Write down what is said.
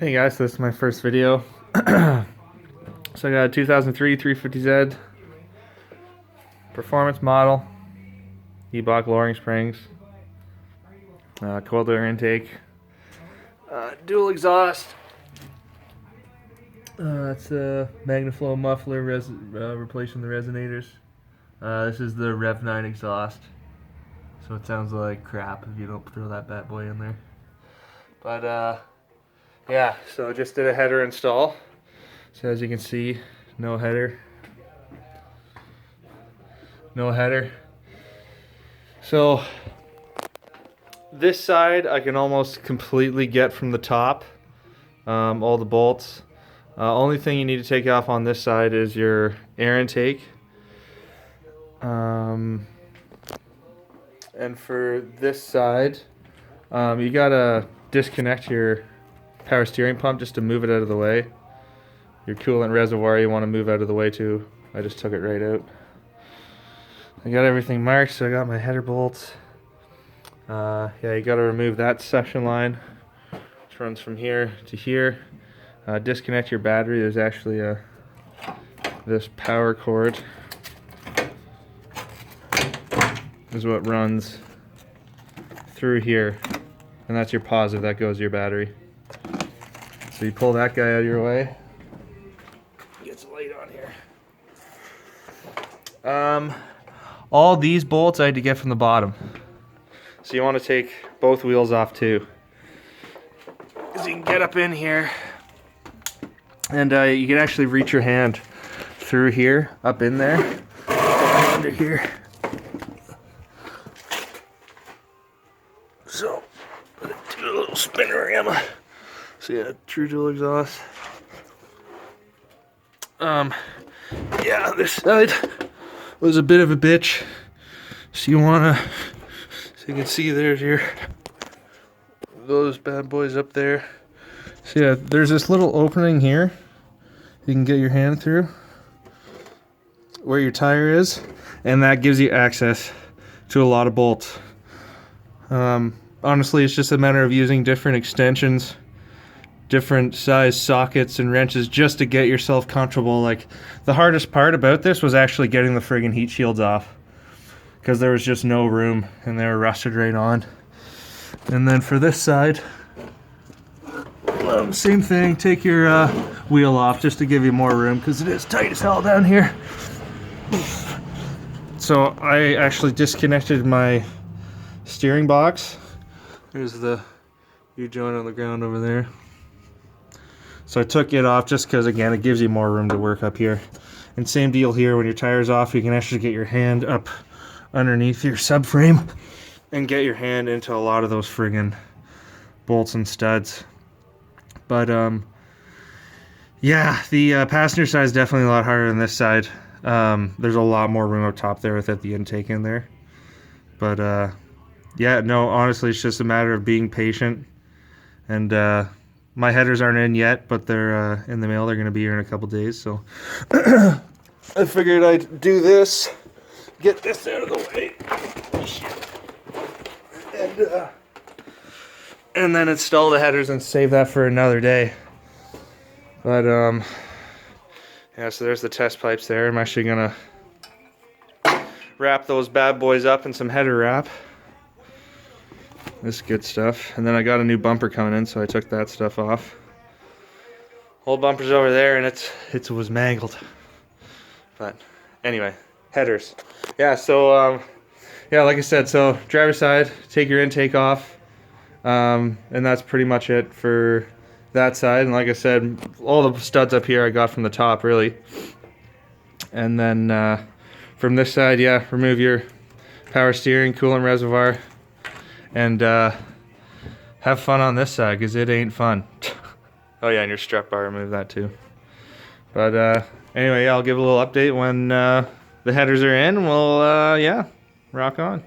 Hey guys, this is my first video. So I got a 2003 350Z performance model, E-block lowering springs, cold air intake, dual exhaust. It's a MagnaFlow muffler replacing the resonators. This is the Rev 9 exhaust, so it sounds like crap if you don't throw that bad boy in there. But yeah, so just did a header install. So as you can see, no header. No header. So this side I can almost completely get from the top, all the bolts. Only thing you need to take off on this side is your air intake. And for this side, you gotta disconnect your power steering pump just to move it out of the way. Your coolant reservoir you want to move out of the way too. I just took it right out. I got everything marked, so I got my header bolts. Yeah, you got to remove that suction line, which runs from here to here. Disconnect your battery. There's actually this power cord is what runs through here, and that's your positive that goes to your battery. So you pull that guy out of your way. Get some light on here. All these bolts I had to get from the bottom. So you want to take both wheels off too. So you can get up in here, and you can actually reach your hand through here, up in there, under here. So, do a little spinorama. So yeah, true dual exhaust. Yeah, this side was a bit of a bitch. So you can see there's those bad boys up there. So yeah, there's this little opening here you can get your hand through where your tire is, and that gives you access to a lot of bolts. Honestly, it's just a matter of using different extensions, different size sockets and wrenches just to get yourself comfortable. Like, the hardest part about this was actually getting the friggin' heat shields off, because there was just no room and they were rusted right on. And then for this side, same thing, take your wheel off just to give you more room, because it is tight as hell down here. So I actually disconnected my steering box. There's the U-joint on the ground over there. So I took it off just because, again, it gives you more room to work up here. And same deal here, when your tire's off, you can actually get your hand up underneath your subframe and get your hand into a lot of those friggin' bolts and studs. But yeah, the passenger side is definitely a lot harder than this side. There's a lot more room up top there without the intake in there. But yeah, no, honestly, it's just a matter of being patient. And my headers aren't in yet, but they're in the mail. They're going to be here in a couple days. So I figured I'd do this, get this out of the way, and then install the headers and save that for another day. But yeah, so there's the test pipes there. I'm actually going to wrap those bad boys up in some header wrap. This good stuff. And then I got a new bumper coming in, so I took that stuff off. Old bumper's over there, and it was mangled. But anyway, headers. Yeah, so yeah, like I said, so driver's side, take your intake off. And that's pretty much it for that side. And like I said, all the studs up here I got from the top, really. And then from this side, yeah, remove your power steering, coolant reservoir. And have fun on this side, because it ain't fun. Oh yeah, and your strut bar, remove that too. But anyway, yeah, I'll give a little update when the headers are in. We'll, yeah, rock on.